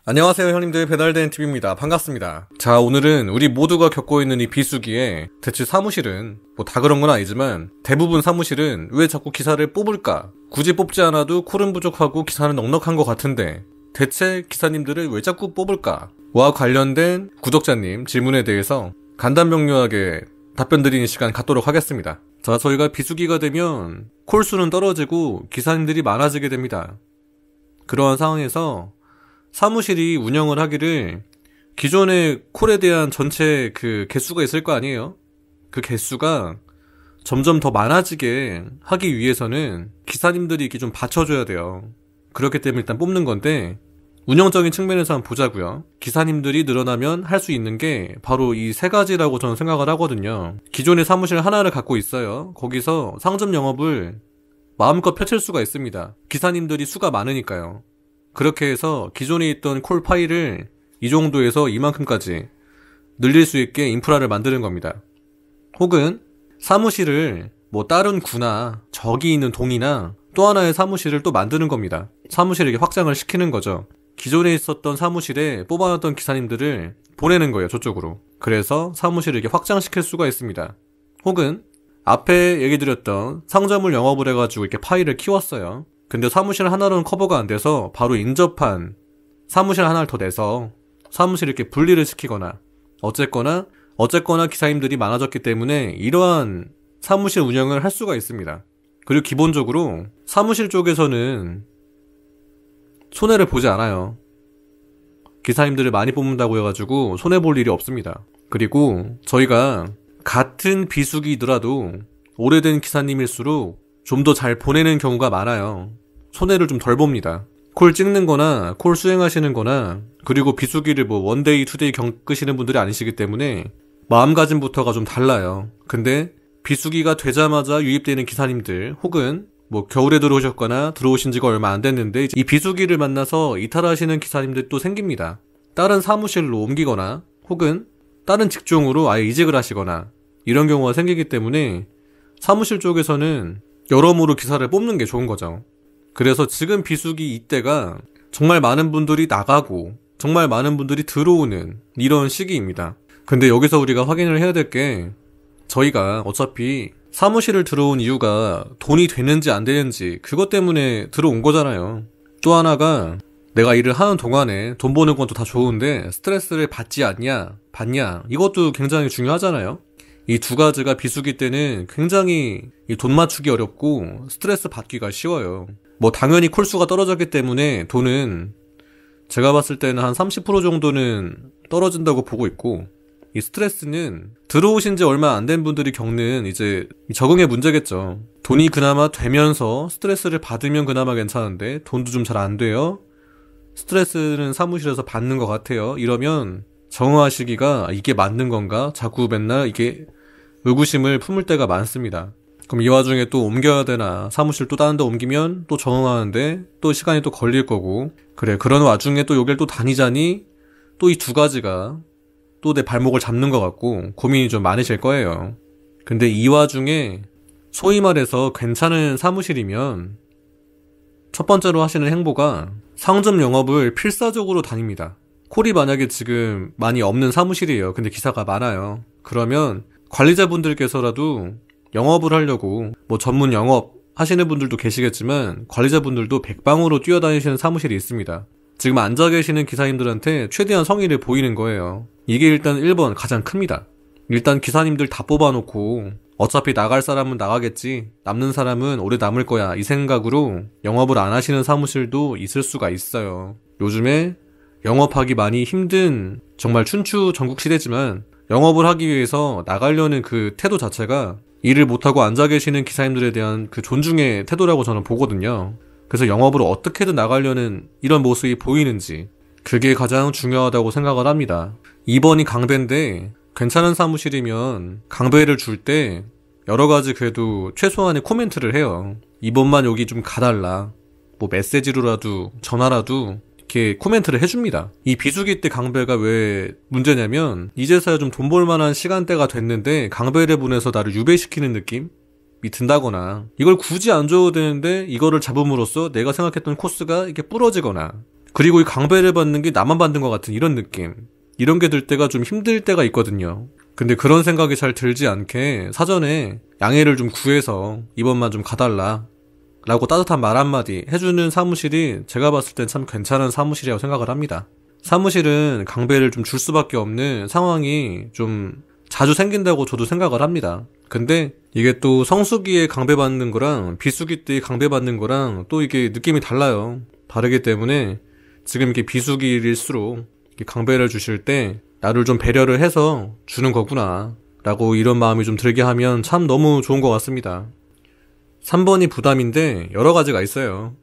안녕하세요 형님들, 배달된 TV입니다. 반갑습니다. 자, 오늘은 우리 모두가 겪고 있는 이 비수기에 대체 사무실은 뭐 다 그런 건 아니지만 대부분 사무실은 왜 자꾸 기사를 뽑을까? 굳이 뽑지 않아도 콜은 부족하고 기사는 넉넉한 것 같은데 대체 기사님들을 왜 자꾸 뽑을까? 와 관련된 구독자님 질문에 대해서 간단명료하게 답변 드리는 시간 갖도록 하겠습니다. 자, 저희가 비수기가 되면 콜 수는 떨어지고 기사님들이 많아지게 됩니다. 그러한 상황에서 사무실이 운영을 하기를 기존의 콜에 대한 전체 그 개수가 있을 거 아니에요? 그 개수가 점점 더 많아지게 하기 위해서는 기사님들이 이렇게 좀 받쳐줘야 돼요. 그렇기 때문에 일단 뽑는 건데, 운영적인 측면에서 한번 보자고요. 기사님들이 늘어나면 할 수 있는 게 바로 이 세 가지라고 저는 생각을 하거든요. 기존의 사무실 하나를 갖고 있어요. 거기서 상점 영업을 마음껏 펼칠 수가 있습니다. 기사님들이 수가 많으니까요. 그렇게 해서 기존에 있던 콜 파일을 이 정도에서 이만큼까지 늘릴 수 있게 인프라를 만드는 겁니다. 혹은 사무실을 뭐 다른 구나 저기 있는 동이나 또 하나의 사무실을 또 만드는 겁니다. 사무실을 이렇게 확장을 시키는 거죠. 기존에 있었던 사무실에 뽑아놨던 기사님들을 보내는 거예요, 저쪽으로. 그래서 사무실을 이렇게 확장시킬 수가 있습니다. 혹은 앞에 얘기 드렸던 상점을 영업을 해가지고 이렇게 파일을 키웠어요. 근데 사무실 하나로는 커버가 안 돼서 바로 인접한 사무실 하나를 더 내서 사무실을 이렇게 분리를 시키거나 어쨌거나 기사님들이 많아졌기 때문에 이러한 사무실 운영을 할 수가 있습니다. 그리고 기본적으로 사무실 쪽에서는 손해를 보지 않아요. 기사님들을 많이 뽑는다고 해가지고 손해볼 일이 없습니다. 그리고 저희가 같은 비수기더라도 오래된 기사님일수록 좀 더 잘 보내는 경우가 많아요. 손해를 좀 덜 봅니다. 콜 찍는 거나 콜 수행하시는 거나, 그리고 비수기를 뭐 원데이 투데이 겪으시는 분들이 아니시기 때문에 마음가짐부터가 좀 달라요. 근데 비수기가 되자마자 유입되는 기사님들, 혹은 뭐 겨울에 들어오셨거나 들어오신 지가 얼마 안 됐는데 이 비수기를 만나서 이탈하시는 기사님들 또 생깁니다. 다른 사무실로 옮기거나 혹은 다른 직종으로 아예 이직을 하시거나 이런 경우가 생기기 때문에 사무실 쪽에서는 여러모로 기사를 뽑는 게 좋은 거죠. 그래서 지금 비수기 이때가 정말 많은 분들이 나가고 정말 많은 분들이 들어오는 이런 시기입니다. 근데 여기서 우리가 확인을 해야 될 게, 저희가 어차피 사무실을 들어온 이유가 돈이 되는지 안 되는지 그것 때문에 들어온 거잖아요. 또 하나가 내가 일을 하는 동안에 돈 버는 건 또 다 좋은데 스트레스를 받지 않냐 받냐, 이것도 굉장히 중요하잖아요. 이 두 가지가 비수기 때는 굉장히 돈 맞추기 어렵고 스트레스 받기가 쉬워요. 뭐 당연히 콜수가 떨어졌기 때문에 돈은 제가 봤을 때는 한 30% 정도는 떨어진다고 보고 있고, 이 스트레스는 들어오신 지 얼마 안 된 분들이 겪는 이제 적응의 문제겠죠. 돈이 그나마 되면서 스트레스를 받으면 그나마 괜찮은데 돈도 좀 잘 안 돼요. 스트레스는 사무실에서 받는 것 같아요. 이러면 정화하시기가 이게 맞는 건가? 자꾸 맨날 이게 의구심을 품을 때가 많습니다. 그럼 이 와중에 또 옮겨야 되나? 사무실 또 다른 데 옮기면 또 적응하는데 또 시간이 또 걸릴 거고, 그래, 그런 와중에 또 여길 또 다니자니 또 이 두 가지가 또 내 발목을 잡는 것 같고 고민이 좀 많으실 거예요. 근데 이 와중에 소위 말해서 괜찮은 사무실이면 첫 번째로 하시는 행보가 상점 영업을 필사적으로 다닙니다. 콜이 만약에 지금 많이 없는 사무실이에요. 근데 기사가 많아요. 그러면 관리자분들께서라도 영업을 하려고, 뭐 전문 영업 하시는 분들도 계시겠지만 관리자분들도 백방으로 뛰어다니시는 사무실이 있습니다. 지금 앉아 계시는 기사님들한테 최대한 성의를 보이는 거예요. 이게 일단 1번 가장 큽니다. 일단 기사님들 다 뽑아놓고 어차피 나갈 사람은 나가겠지, 남는 사람은 오래 남을 거야, 이 생각으로 영업을 안 하시는 사무실도 있을 수가 있어요. 요즘에 영업하기 많이 힘든 정말 춘추 전국 시대지만 영업을 하기 위해서 나가려는 그 태도 자체가 일을 못하고 앉아 계시는 기사님들에 대한 그 존중의 태도라고 저는 보거든요. 그래서 영업으로 어떻게든 나가려는 이런 모습이 보이는지, 그게 가장 중요하다고 생각을 합니다. 2번이 강배인데, 괜찮은 사무실이면 강배를 줄 때 여러가지 그래도 최소한의 코멘트를 해요. 2번만 여기 좀 가달라, 뭐 메시지로라도 전화라도 이렇게 코멘트를 해줍니다. 이 비수기 때 강배가 왜 문제냐면, 이제서야 좀 돈 벌만한 시간대가 됐는데 강배를 보내서 나를 유배시키는 느낌이 든다거나, 이걸 굳이 안 줘도 되는데 이거를 잡음으로써 내가 생각했던 코스가 이렇게 부러지거나, 그리고 이 강배를 받는 게 나만 받는 것 같은 이런 느낌. 이런 게 들 때가 좀 힘들 때가 있거든요. 근데 그런 생각이 잘 들지 않게 사전에 양해를 좀 구해서 이번만 좀 가달라 라고 따뜻한 말 한마디 해주는 사무실이 제가 봤을 땐 참 괜찮은 사무실이라고 생각을 합니다. 사무실은 강배를 좀 줄 수밖에 없는 상황이 좀 자주 생긴다고 저도 생각을 합니다. 근데 이게 또 성수기에 강배받는 거랑 비수기 때 강배받는 거랑 또 이게 느낌이 달라요. 다르기 때문에 지금 이렇게 비수기일수록 이렇게 강배를 주실 때 나를 좀 배려를 해서 주는 거구나 라고 이런 마음이 좀 들게 하면 참 너무 좋은 것 같습니다. 3번이 부담인데 여러 가지가 있어요.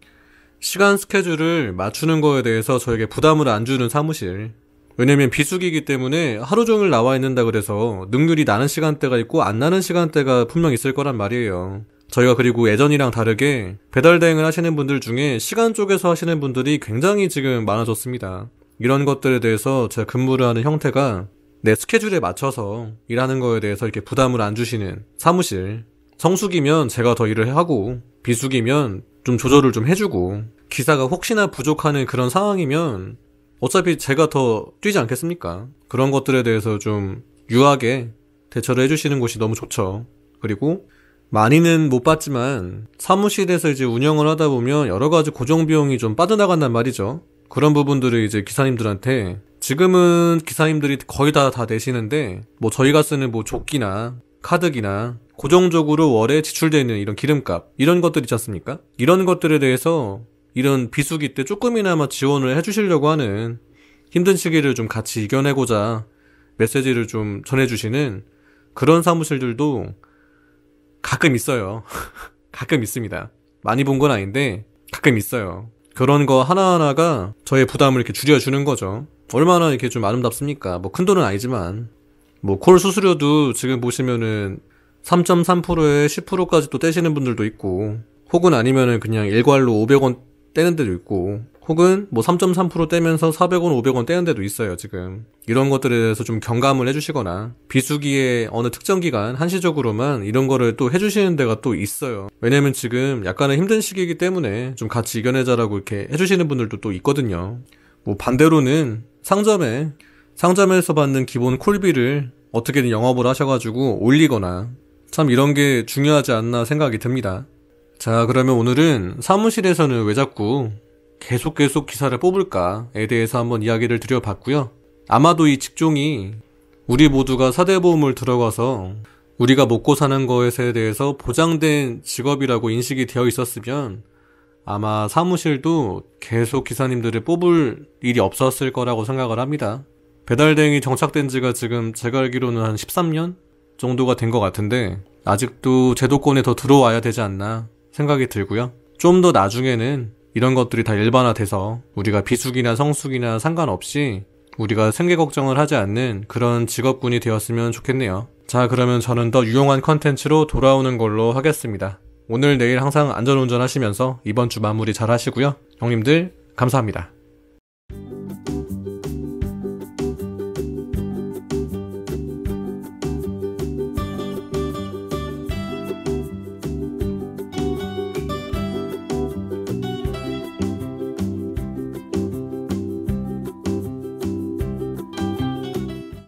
시간 스케줄을 맞추는 거에 대해서 저에게 부담을 안 주는 사무실. 왜냐면 비수기이기 때문에 하루 종일 나와 있는다 그래서 능률이 나는 시간대가 있고 안 나는 시간대가 분명 있을 거란 말이에요. 저희가 그리고 예전이랑 다르게 배달 대행을 하시는 분들 중에 시간 쪽에서 하시는 분들이 굉장히 지금 많아졌습니다. 이런 것들에 대해서 제가 근무를 하는 형태가 내 스케줄에 맞춰서 일하는 거에 대해서 이렇게 부담을 안 주시는 사무실. 성수기면 제가 더 일을 하고 비수기면 좀 조절을 좀 해주고 기사가 혹시나 부족하는 그런 상황이면 어차피 제가 더 뛰지 않겠습니까? 그런 것들에 대해서 좀 유하게 대처를 해주시는 곳이 너무 좋죠. 그리고 많이는 못 받지만 사무실에서 이제 운영을 하다 보면 여러 가지 고정 비용이 좀 빠져나간단 말이죠. 그런 부분들을 이제 기사님들한테 지금은 기사님들이 거의 다 내시는데 뭐 저희가 쓰는 뭐 조끼나 카드기나 고정적으로 월에 지출되어 있는 이런 기름값 이런 것들 있지 않습니까? 이런 것들에 대해서 이런 비수기 때 조금이나마 지원을 해주시려고 하는 힘든 시기를 좀 같이 이겨내고자 메시지를 좀 전해주시는 그런 사무실들도 가끔 있어요. 가끔 있습니다. 많이 본 건 아닌데 가끔 있어요. 그런 거 하나하나가 저의 부담을 이렇게 줄여주는 거죠. 얼마나 이렇게 좀 아름답습니까? 뭐 큰 돈은 아니지만 뭐 콜 수수료도 지금 보시면은 3.3%에 10%까지 또 떼시는 분들도 있고 혹은 아니면은 그냥 일괄로 500원 떼는 데도 있고 혹은 뭐 3.3% 떼면서 400원, 500원 떼는 데도 있어요, 지금. 이런 것들에 대해서 좀 경감을 해주시거나 비수기에 어느 특정 기간 한시적으로만 이런 거를 또 해주시는 데가 또 있어요. 왜냐면 지금 약간은 힘든 시기이기 때문에 좀 같이 이겨내자라고 이렇게 해주시는 분들도 또 있거든요. 뭐 반대로는 상점에서 받는 기본 콜비를 어떻게든 영업을 하셔가지고 올리거나 참 이런 게 중요하지 않나 생각이 듭니다. 자, 그러면 오늘은 사무실에서는 왜 자꾸 계속 기사를 뽑을까에 대해서 한번 이야기를 드려봤고요. 아마도 이 직종이 우리 모두가 사대보험을 들어가서 우리가 먹고 사는 것에 대해서 보장된 직업이라고 인식이 되어 있었으면 아마 사무실도 계속 기사님들을 뽑을 일이 없었을 거라고 생각을 합니다. 배달대행이 정착된 지가 지금 제가 알기로는 한 13년 정도가 된 것 같은데 아직도 제도권에 더 들어와야 되지 않나 생각이 들고요. 좀 더 나중에는 이런 것들이 다 일반화돼서 우리가 비수기나 성수기나 상관없이 우리가 생계 걱정을 하지 않는 그런 직업군이 되었으면 좋겠네요. 자, 그러면 저는 더 유용한 컨텐츠로 돌아오는 걸로 하겠습니다. 오늘 내일 항상 안전운전 하시면서 이번 주 마무리 잘 하시고요. 형님들 감사합니다.